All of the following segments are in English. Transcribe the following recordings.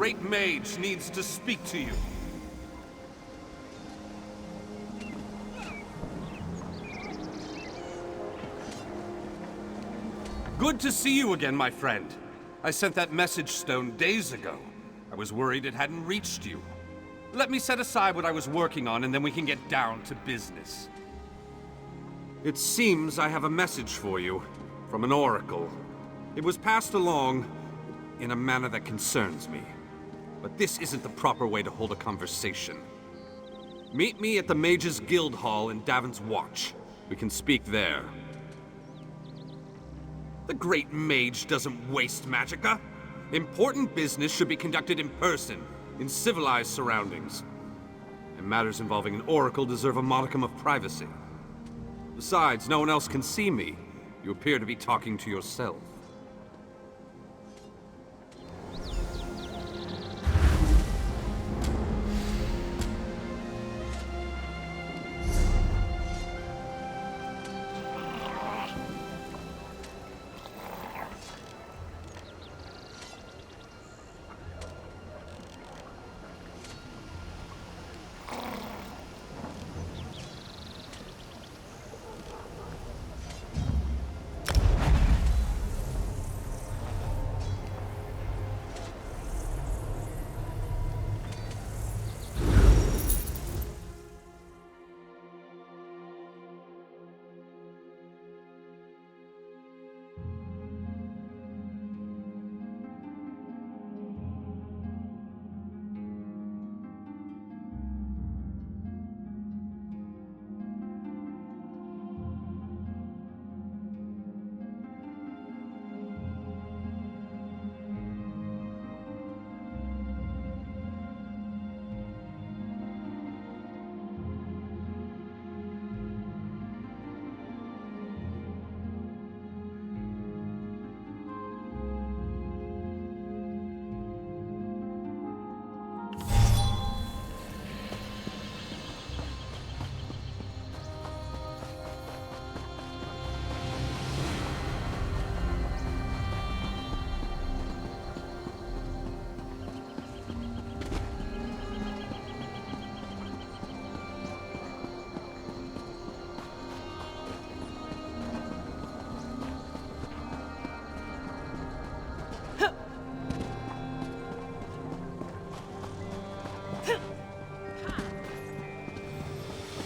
great mage needs to speak to you. Good to see you again, my friend. I sent that message stone days ago. I was worried it hadn't reached you. Let me set aside what I was working on, and then we can get down to business. It seems I have a message for you, from an oracle. It was passed along in a manner that concerns me. But this isn't the proper way to hold a conversation. Meet me at the Mages Guild Hall in Davon's Watch. We can speak there. The Great Mage doesn't waste magicka. Important business should be conducted in person, in civilized surroundings. And matters involving an oracle deserve a modicum of privacy. Besides, no one else can see me. You appear to be talking to yourself.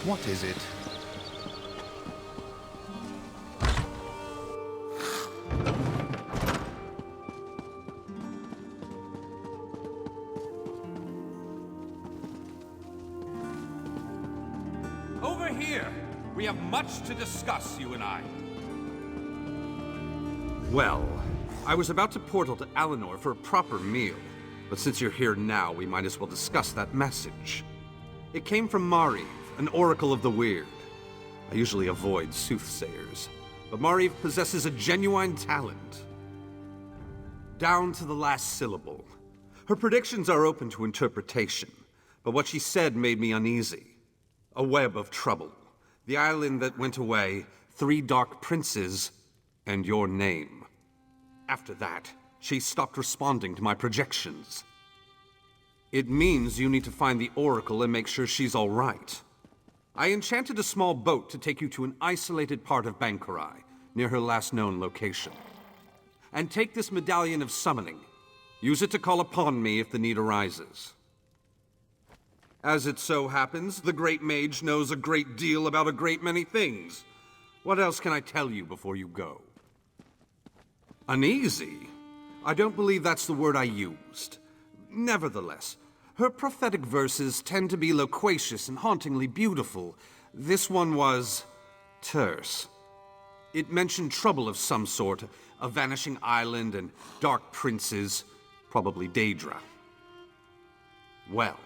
What is it? Over here! We have much to discuss, you and I. Well, I was about to portal to Alinor for a proper meal, but since you're here now, we might as well discuss that message. It came from Mariv, an oracle of the weird. I usually avoid soothsayers, but Mariv possesses a genuine talent. Down to the last syllable. Her predictions are open to interpretation, but what she said made me uneasy. A web of trouble. The island that went away, 3 dark princes, and your name. After that, she stopped responding to my projections. It means you need to find the oracle and make sure she's all right. I enchanted a small boat to take you to an isolated part of Bankarai, near her last known location. And take this medallion of summoning. Use it to call upon me if the need arises. As it so happens, the Great Mage knows a great deal about a great many things. What else can I tell you before you go? Uneasy? I don't believe that's the word I used. Nevertheless, her prophetic verses tend to be loquacious and hauntingly beautiful. This one was terse. It mentioned trouble of some sort, a vanishing island and dark princes, probably Daedra. Well,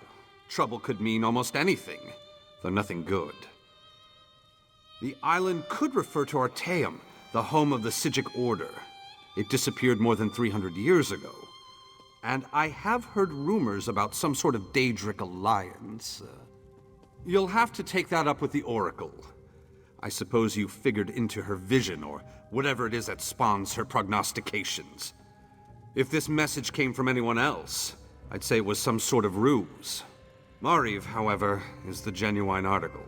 trouble could mean almost anything, though nothing good. The island could refer to Artaeum, the home of the Psijic Order. It disappeared more than 300 years ago. And I have heard rumors about some sort of Daedric alliance. You'll have to take that up with the Oracle. I suppose you figured into her vision, or whatever it is that spawns her prognostications. If this message came from anyone else, I'd say it was some sort of ruse. Mariv, however, is the genuine article.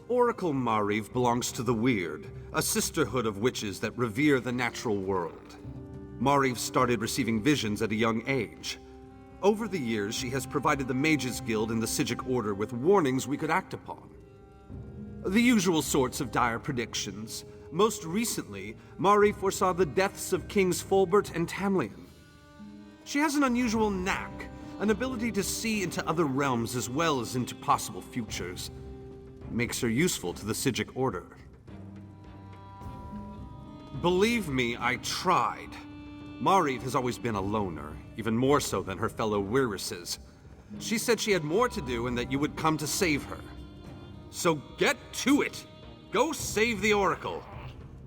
Oracle Mariv belongs to the Weird, a sisterhood of witches that revere the natural world. Mariv started receiving visions at a young age. Over the years, she has provided the Mages Guild and the Psijic Order with warnings we could act upon. The usual sorts of dire predictions. Most recently, Mari foresaw the deaths of Kings Fulbert and Tamlian. She has an unusual knack, an ability to see into other realms as well as into possible futures. It makes her useful to the Psijic Order. Believe me, I tried. Mariv has always been a loner, even more so than her fellow Wirises. She said she had more to do and that you would come to save her. So get to it! Go save the Oracle!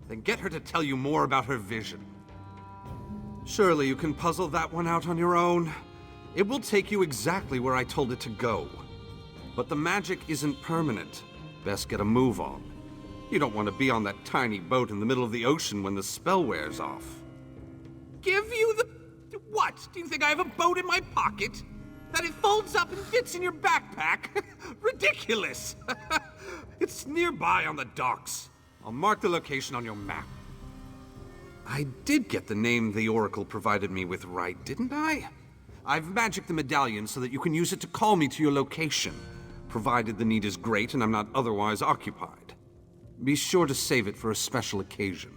Then get her to tell you more about her vision. Surely you can puzzle that one out on your own. It will take you exactly where I told it to go. But the magic isn't permanent. Best get a move on. You don't want to be on that tiny boat in the middle of the ocean when the spell wears off. Give you the... What? Do you think I have a boat in my pocket? That it folds up and fits in your backpack? Ridiculous! It's nearby on the docks. I'll mark the location on your map. I did get the name the Oracle provided me with right, didn't I? I've magicked the medallion so that you can use it to call me to your location, provided the need is great and I'm not otherwise occupied. Be sure to save it for a special occasion.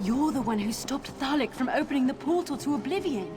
You're the one who stopped Thalik from opening the portal to Oblivion.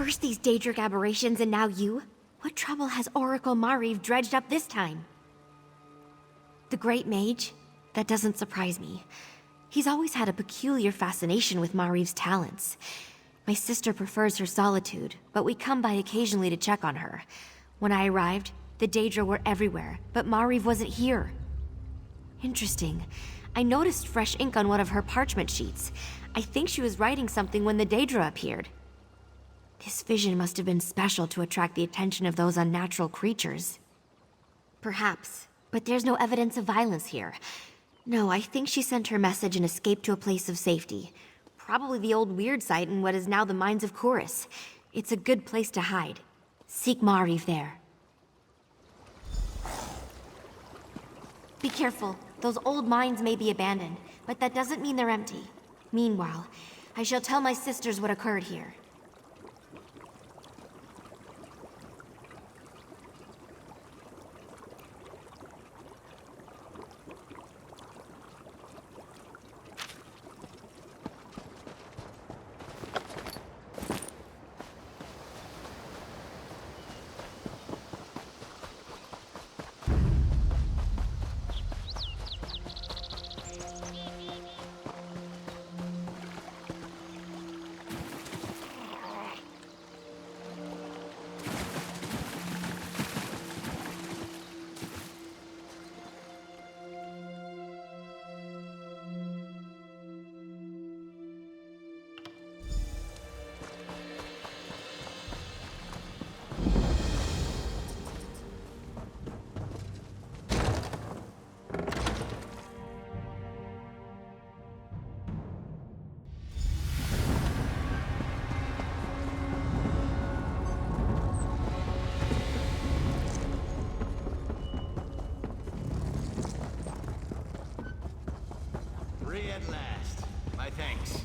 First these Daedric aberrations and now you? What trouble has Oracle Mariv dredged up this time? The Great Mage? That doesn't surprise me. He's always had a peculiar fascination with Mariv's talents. My sister prefers her solitude, but we come by occasionally to check on her. When I arrived, the Daedra were everywhere, but Mariv wasn't here. Interesting. I noticed fresh ink on one of her parchment sheets. I think she was writing something when the Daedra appeared. This vision must have been special to attract the attention of those unnatural creatures. Perhaps, but there's no evidence of violence here. No, I think she sent her message and escaped to a place of safety. Probably the old weird site in what is now the Mines of Chorus. It's a good place to hide. Seek Mariv there. Be careful. Those old mines may be abandoned, but that doesn't mean they're empty. Meanwhile, I shall tell my sisters what occurred here. Free at last. My thanks.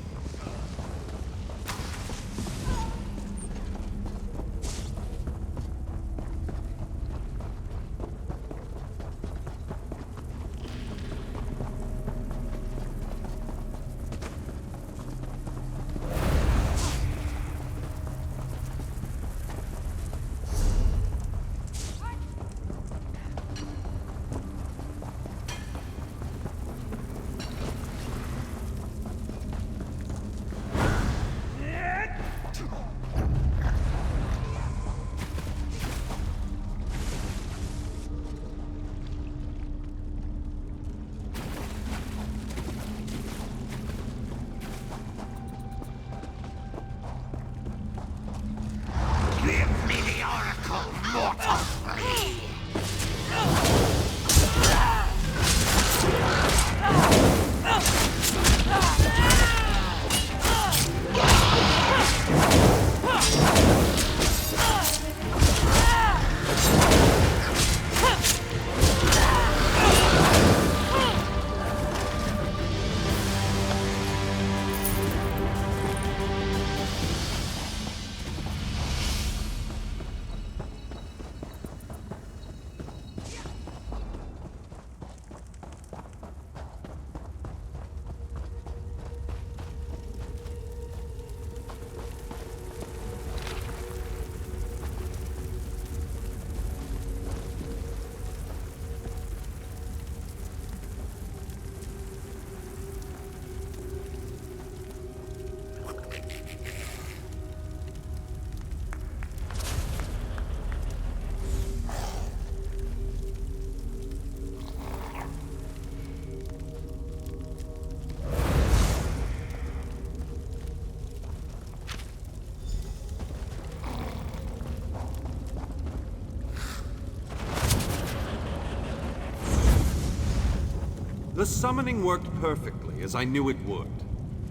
The summoning worked perfectly, as I knew it would.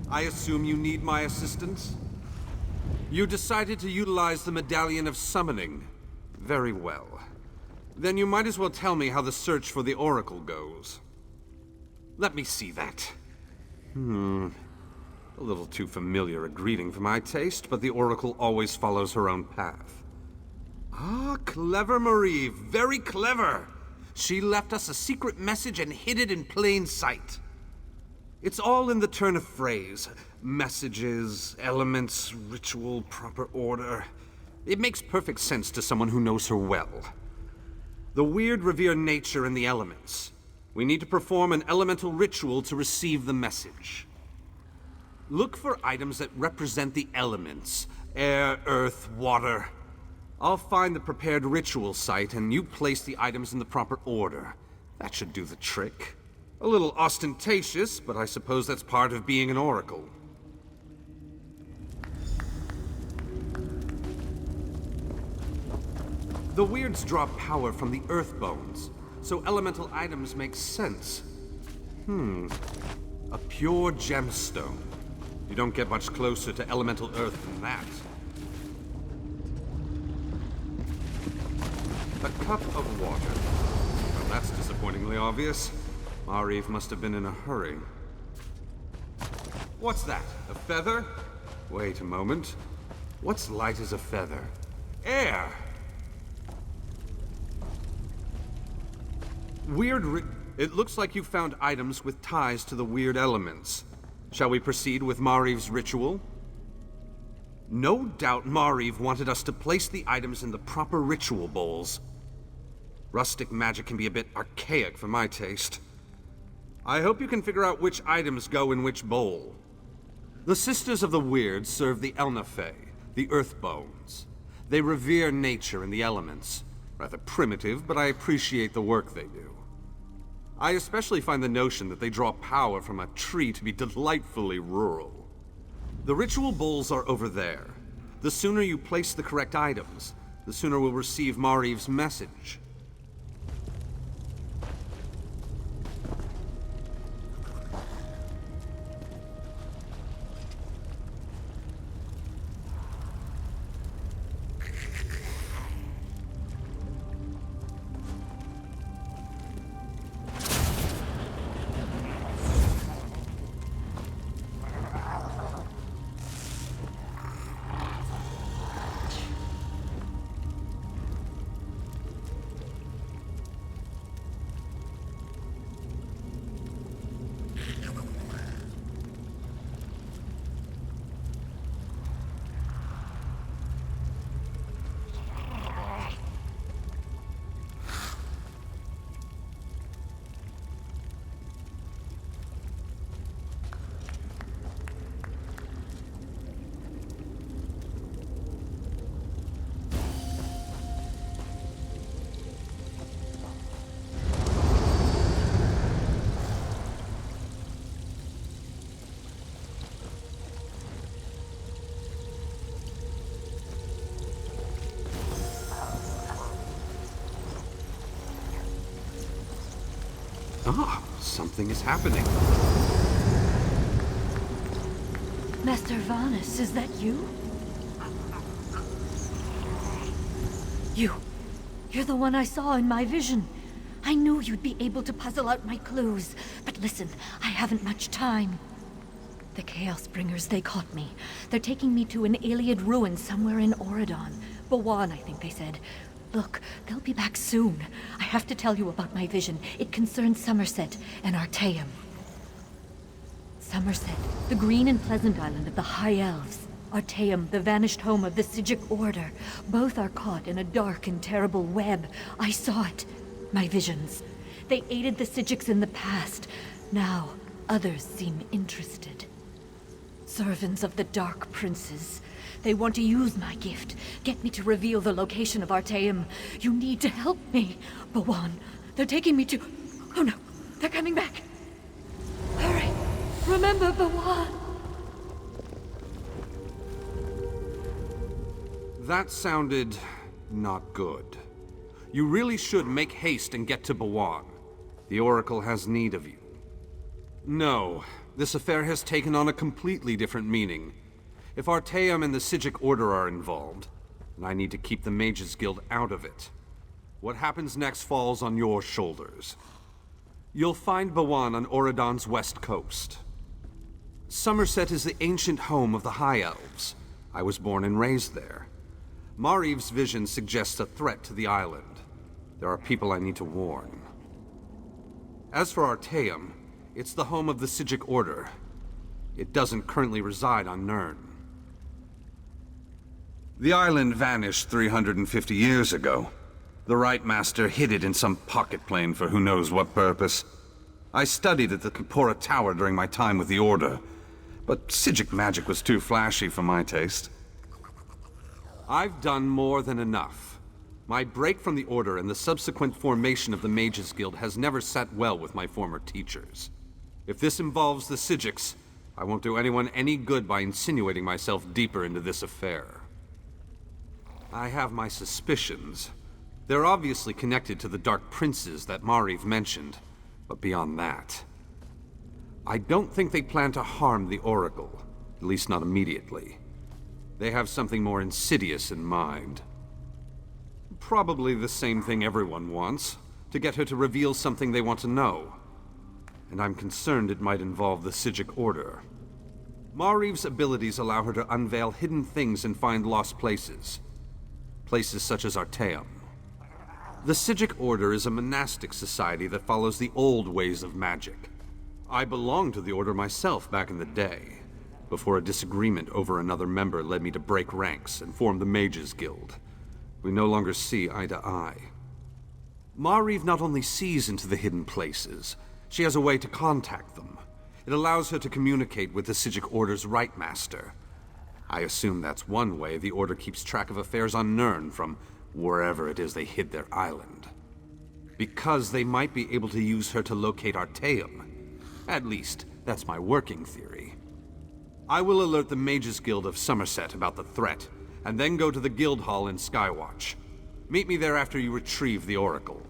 I assume you need my assistance? You decided to utilize the Medallion of Summoning. Very well. Then you might as well tell me how the search for the Oracle goes. Let me see that. A little too familiar a greeting for my taste, but the Oracle always follows her own path. Ah, clever Marie, very clever! She left us a secret message and hid it in plain sight. It's all in the turn of phrase. Messages, elements, ritual, proper order. It makes perfect sense to someone who knows her well. The weird revere nature and the elements. We need to perform an elemental ritual to receive the message. Look for items that represent the elements. Air, earth, water. I'll find the prepared ritual site, and you place the items in the proper order. That should do the trick. A little ostentatious, but I suppose that's part of being an oracle. The weirds draw power from the earth bones, so elemental items make sense. A pure gemstone. You don't get much closer to elemental earth than that. A cup of water. Well, that's disappointingly obvious. Mariv must have been in a hurry. What's that? A feather? Wait a moment. What's light as a feather? Air! It looks like you found items with ties to the weird elements. Shall we proceed with Mariv's ritual? No doubt Mariv wanted us to place the items in the proper ritual bowls. Rustic magic can be a bit archaic for my taste. I hope you can figure out which items go in which bowl. The Sisters of the Weird serve the Elnafey, the Earth Bones. They revere nature and the elements. Rather primitive, but I appreciate the work they do. I especially find the notion that they draw power from a tree to be delightfully rural. The ritual bowls are over there. The sooner you place the correct items, the sooner we'll receive Mariv's message. Ah, something is happening. Master Varnus, is that you? You're the one I saw in my vision. I knew you'd be able to puzzle out my clues. But listen, I haven't much time. The Chaos Bringers, they caught me. They're taking me to an Iliad ruin somewhere in Auridon. Bawan, I think they said. Look, they'll be back soon. I have to tell you about my vision. It concerns Summerset and Artaeum. Summerset, the green and pleasant island of the High Elves. Artaeum, the vanished home of the Psijic Order. Both are caught in a dark and terrible web. I saw it. My visions. They aided the Psijics in the past. Now, others seem interested. Servants of the Dark Princes. They want to use my gift. Get me to reveal the location of Artaeum. You need to help me. Bawan, they're taking me to... Oh no, they're coming back. Hurry. Remember Bawan. That sounded not good. You really should make haste and get to Bawan. The Oracle has need of you. No, this affair has taken on a completely different meaning. If Artaeum and the Psijic Order are involved, then I need to keep the Mages Guild out of it. What happens next falls on your shoulders. You'll find Bawan on Auridon's west coast. Summerset is the ancient home of the High Elves. I was born and raised there. Mariv's vision suggests a threat to the island. There are people I need to warn. As for Artaeum, It's the home of the Syaoranvee Order. It doesn't currently reside on Nirn. The island vanished 350 years ago. The Right Master hid it in some pocket plane for who knows what purpose. I studied at the Kapora Tower during my time with the Order, but Syaoranvee magic was too flashy for my taste. I've done more than enough. My break from the Order and the subsequent formation of the Mages Guild has never sat well with my former teachers. If this involves the Syaoranvees, I won't do anyone any good by insinuating myself deeper into this affair. I have my suspicions. They're obviously connected to the Dark Princes that Mariv mentioned, but beyond that, I don't think they plan to harm the Oracle, at least not immediately. They have something more insidious in mind. Probably the same thing everyone wants, to get her to reveal something they want to know. And I'm concerned it might involve the Syaoranvee Order. Mariv's abilities allow her to unveil hidden things and find lost places. Places such as Artaeum. The Syaoranvee Order is a monastic society that follows the old ways of magic. I belonged to the Order myself back in the day, before a disagreement over another member led me to break ranks and form the Mages Guild. We no longer see eye to eye. Mariv not only sees into the hidden places, she has a way to contact them. It allows her to communicate with the Syaoranvee Order's Right Master. I assume that's one way the Order keeps track of affairs on Nirn from wherever it is they hid their island. Because they might be able to use her to locate Artaeum. At least, that's my working theory. I will alert the Mages Guild of Summerset about the threat, and then go to the Guild Hall in Skywatch. Meet me there after you retrieve the Oracle.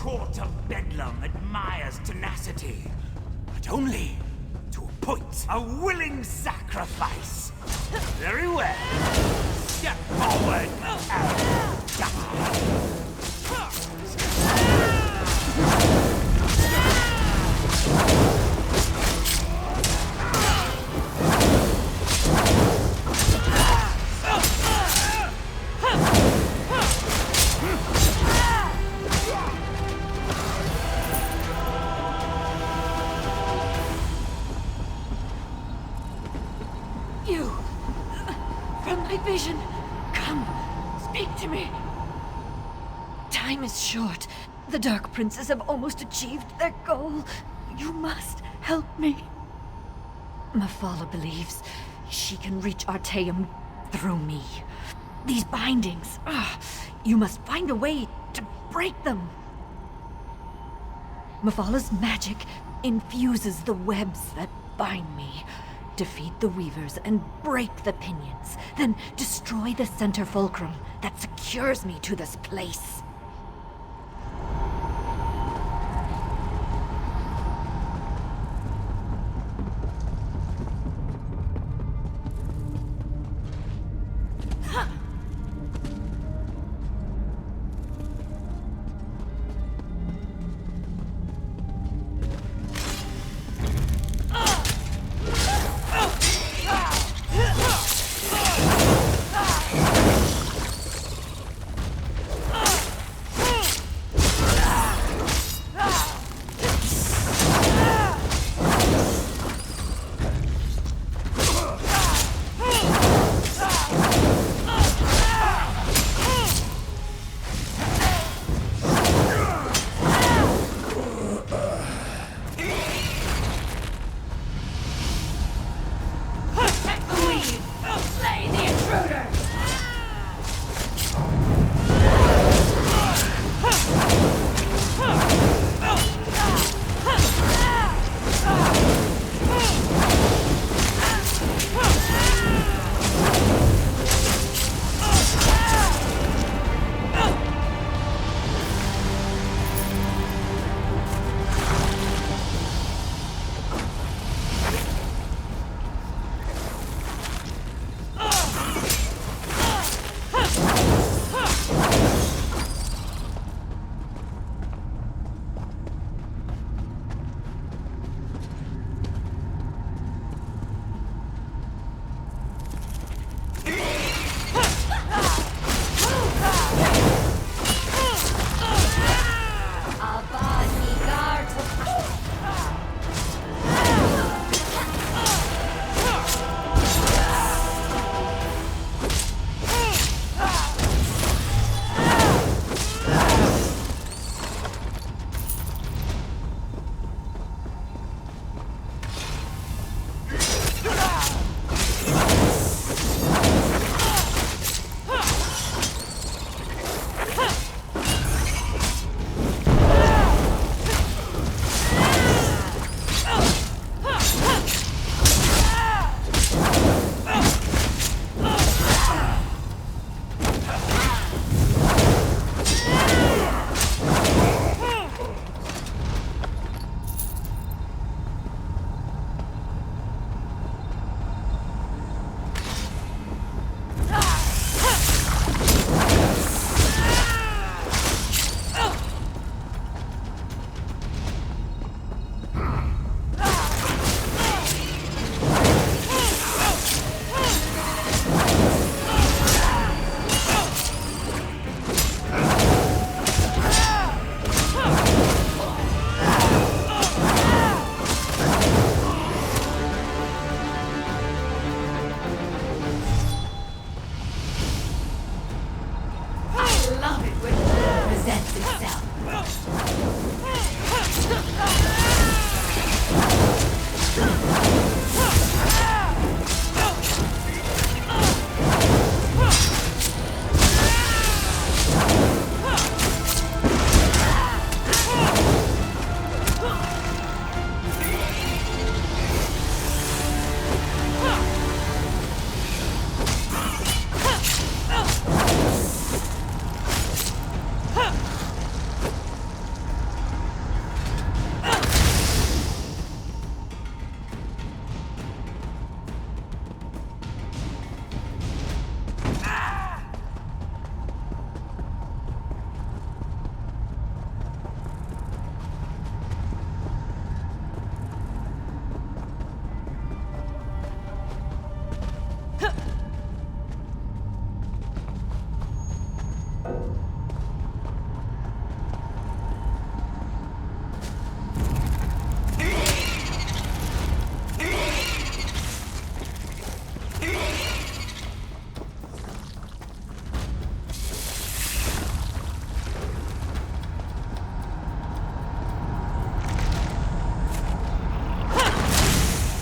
court of Bedlam admires tenacity, but only to a point. A willing sacrifice. Very well. Step forward and die. You! From my vision! Come, speak to me! Time is short. The Dark Princes have almost achieved their goal. You must help me. Mephala believes she can reach Artaeum through me. These bindings, you must find a way to break them. Mephala's magic infuses the webs that bind me. Defeat the Weavers and break the pinions, then destroy the center fulcrum that secures me to this place.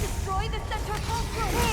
Destroy the center fulcrum!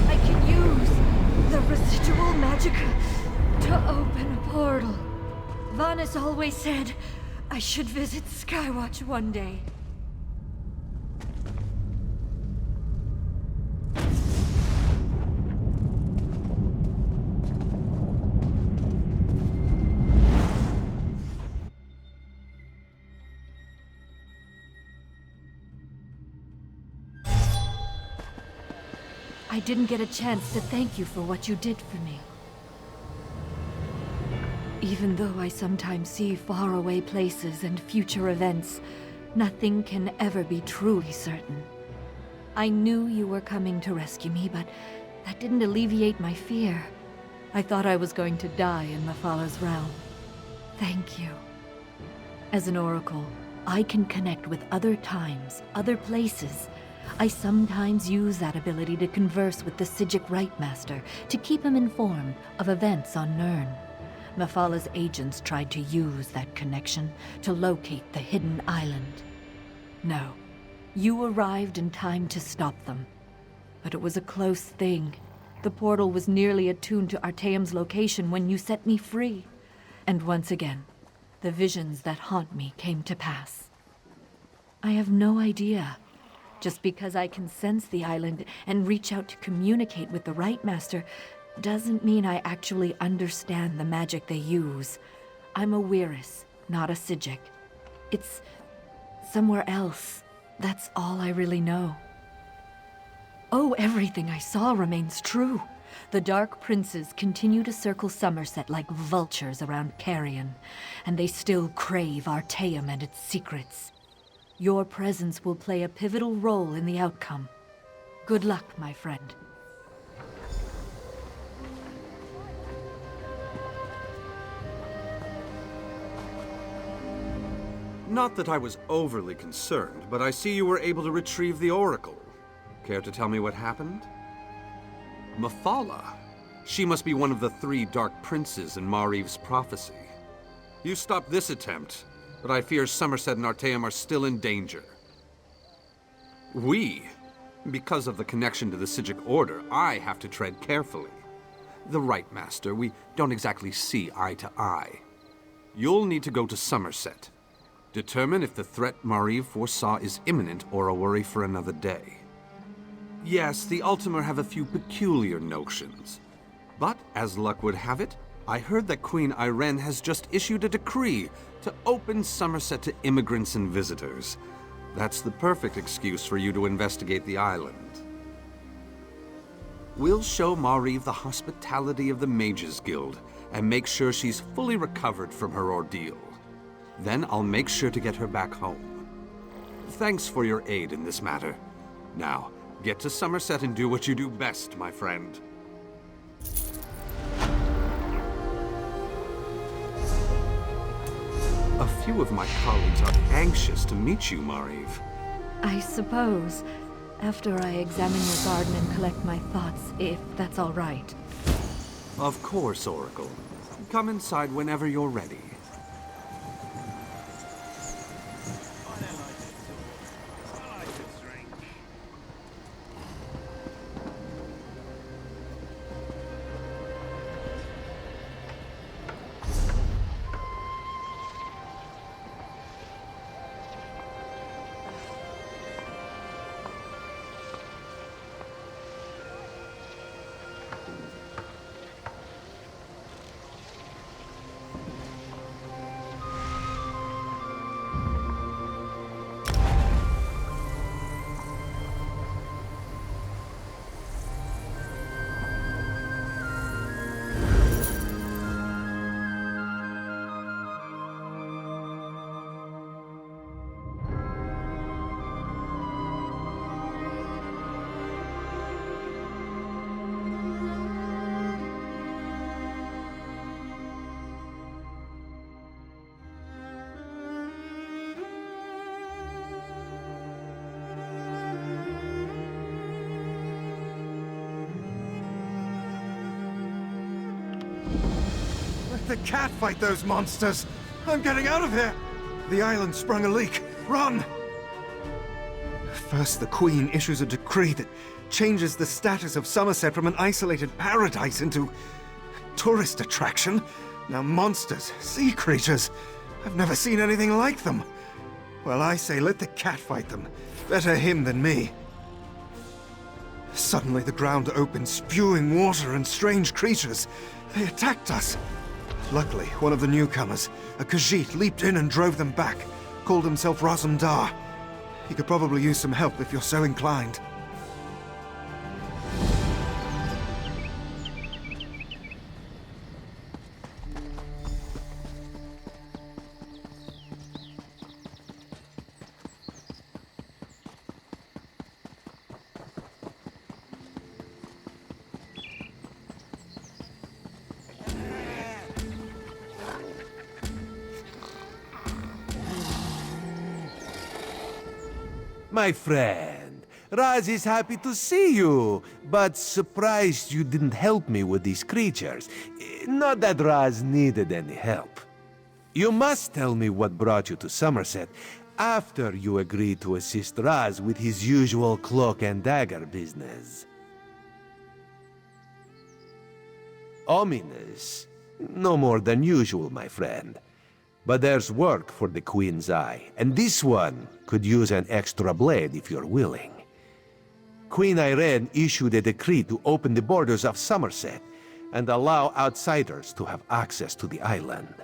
I can use the residual magic to open a portal. Vanis always said I should visit Skywatch one day. I didn't get a chance to thank you for what you did for me. Even though I sometimes see faraway places and future events, nothing can ever be truly certain. I knew you were coming to rescue me, but that didn't alleviate my fear. I thought I was going to die in Mephalah's realm. Thank you. As an oracle, I can connect with other times, other places. I sometimes use that ability to converse with the Psijic Rightmaster, to keep him informed of events on Nirn. Mephalah's agents tried to use that connection to locate the hidden island. No, you arrived in time to stop them. But it was a close thing. The portal was nearly attuned to Artaeum's location when you set me free. And once again, the visions that haunt me came to pass. I have no idea. Just because I can sense the island and reach out to communicate with the Rightmaster doesn't mean I actually understand the magic they use. I'm a Weiris, not a Psijic. It's somewhere else. That's all I really know. Oh, everything I saw remains true. The Dark Princes continue to circle Summerset like vultures around Carrion, and they still crave Artaeum and its secrets. Your presence will play a pivotal role in the outcome. Good luck, my friend. Not that I was overly concerned, but I see you were able to retrieve the Oracle. Care to tell me what happened? Mephalah? She must be one of the 3 Dark Princes in Mariv's prophecy. You stopped this attempt, but I fear Summerset and Artaeum are still in danger. Because of the connection to the Psijic Order, I have to tread carefully. The Rightmaster, we don't exactly see eye to eye. You'll need to go to Summerset. Determine if the threat Mariv foresaw is imminent or a worry for another day. Yes, the Ultima have a few peculiar notions. But, as luck would have it, I heard that Queen Irene has just issued a decree to open Summerset to immigrants and visitors. That's the perfect excuse for you to investigate the island. We'll show Mariv the hospitality of the Mages Guild and make sure she's fully recovered from her ordeal. Then I'll make sure to get her back home. Thanks for your aid in this matter. Now, get to Summerset and do what you do best, my friend. A few of my colleagues are anxious to meet you, Mariv. I suppose, after I examine your garden and collect my thoughts, if that's all right. Of course, Oracle. Come inside whenever you're ready. Let the cat fight those monsters! I'm getting out of here! The island sprung a leak. Run! First, the Queen issues a decree that changes the status of Summerset from an isolated paradise into a tourist attraction. Now monsters, sea creatures, I've never seen anything like them. Well, I say let the cat fight them. Better him than me. Suddenly the ground opened, spewing water and strange creatures. They attacked us. Luckily, one of the newcomers, a Khajiit, leaped in and drove them back. Called himself Razumdar. He could probably use some help if you're so inclined. My friend, Raz is happy to see you, but surprised you didn't help me with these creatures. Not that Raz needed any help. You must tell me what brought you to Summerset after you agreed to assist Raz with his usual cloak and dagger business. Ominous. No more than usual, my friend. But there's work for the Queen's Eye, and this one could use an extra blade if you're willing. Queen Irene issued a decree to open the borders of Summerset and allow outsiders to have access to the island.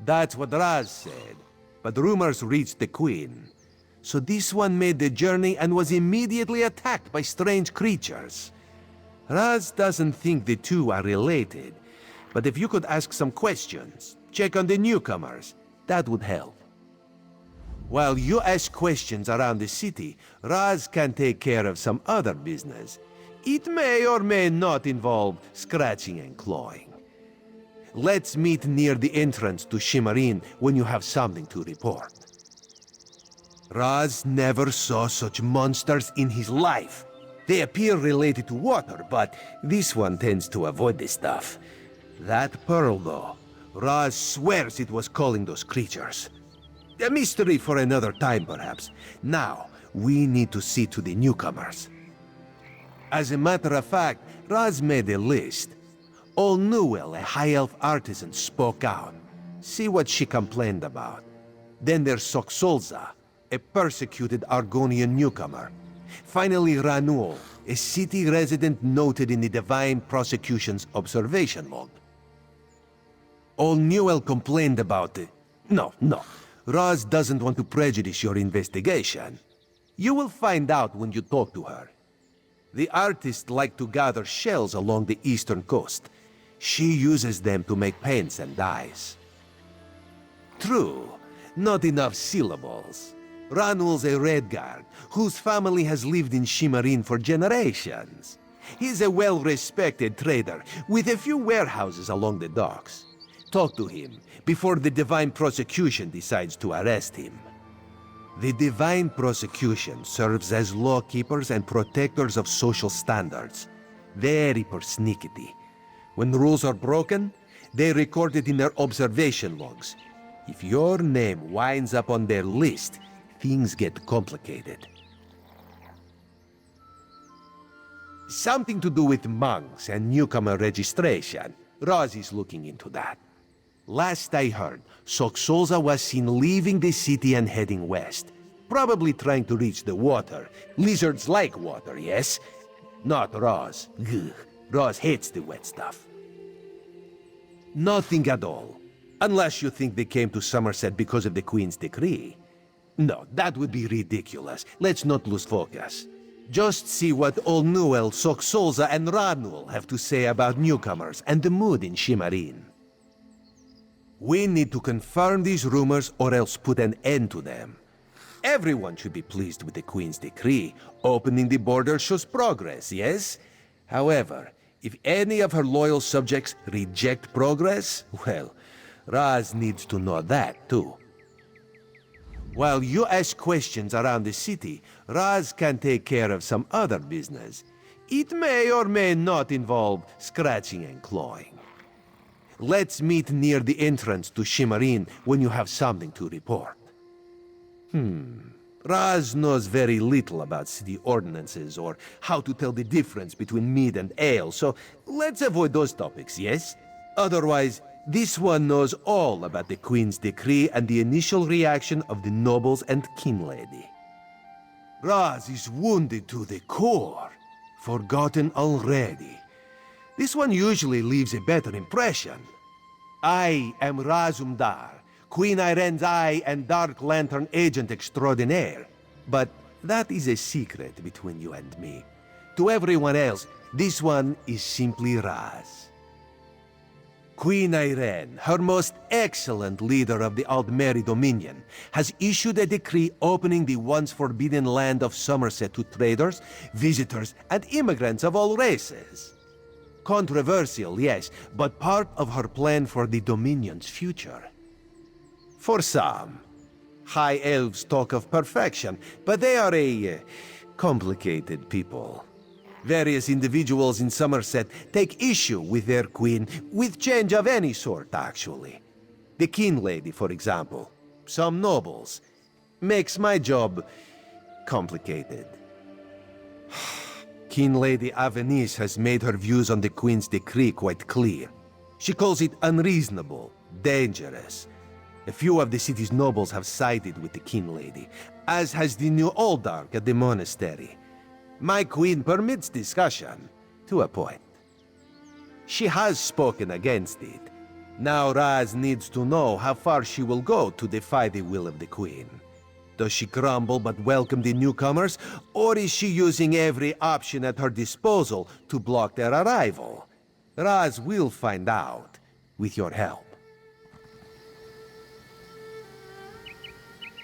That's what Raz said, but rumors reached the Queen. So this one made the journey and was immediately attacked by strange creatures. Raz doesn't think the two are related, but if you could ask some questions, check on the newcomers, that would help. While you ask questions around the city, Raz can take care of some other business. It may or may not involve scratching and clawing. Let's meet near the entrance to Shimmerin when you have something to report. Raz never saw such monsters in his life. They appear related to water, but this one tends to avoid this stuff. That pearl, though, Raz swears it was calling those creatures. A mystery for another time, perhaps. Now, we need to see to the newcomers. As a matter of fact, Raz made a list. Old Newell, a high elf artisan, spoke out. See what she complained about. Then there's Soxolza, a persecuted Argonian newcomer. Finally, Ranul, a city resident noted in the Divine Prosecution's observation log. Old Newell complained about it. No. Raz doesn't want to prejudice your investigation. You will find out when you talk to her. The artists like to gather shells along the eastern coast. She uses them to make paints and dyes. True, not enough syllables. Ranul's a Redguard, whose family has lived in Shimmerin for generations. He's a well-respected trader, with a few warehouses along the docks. Talk to him before the Divine Prosecution decides to arrest him. The Divine Prosecution serves as lawkeepers and protectors of social standards. Very persnickety. When rules are broken, they record it in their observation logs. If your name winds up on their list, things get complicated. Something to do with monks and newcomer registration. Raz is looking into that. Last I heard, Soxolza was seen leaving the city and heading west. Probably trying to reach the water. Lizards like water, yes? Not Raz. Ugh. Raz hates the wet stuff. Nothing at all. Unless you think they came to Summerset because of the Queen's decree. No, that would be ridiculous. Let's not lose focus. Just see what Old Newell, Soxolza, and Ranul have to say about newcomers and the mood in Shimmerin. We need to confirm these rumors or else put an end to them. Everyone should be pleased with the Queen's decree. Opening the border shows progress, yes? However, if any of her loyal subjects reject progress, well, Raz needs to know that too. While you ask questions around the city, Raz can take care of some other business. It may or may not involve scratching and clawing. Let's meet near the entrance to Shimmerin when you have something to report. Raz knows very little about city ordinances or how to tell the difference between mead and ale, so let's avoid those topics, yes? Otherwise, this one knows all about the Queen's decree and the initial reaction of the nobles and kin lady. Raz is wounded to the core, forgotten already. This one usually leaves a better impression. I am Razumdar, Queen Irene's eye and Dark Lantern agent extraordinaire. But that is a secret between you and me. To everyone else, this one is simply Raz. Queen Irene, her most excellent leader of the Aldmeri Dominion, has issued a decree opening the once forbidden land of Summerset to traders, visitors, and immigrants of all races. Controversial, yes, but part of her plan for the Dominion's future. For some, High Elves talk of perfection, but they are a complicated people. Various individuals in Summerset take issue with their queen, with change of any sort, actually. The kin lady, for example, some nobles. Makes my job complicated. Kin Lady Avenice has made her views on the Queen's decree quite clear. She calls it unreasonable, dangerous. A few of the city's nobles have sided with the Kin Lady, as has the new Oldark at the monastery. My queen permits discussion, to a point. She has spoken against it. Now Raz needs to know how far she will go to defy the will of the queen. Does she grumble but welcome the newcomers, or is she using every option at her disposal to block their arrival? Raz will find out, with your help.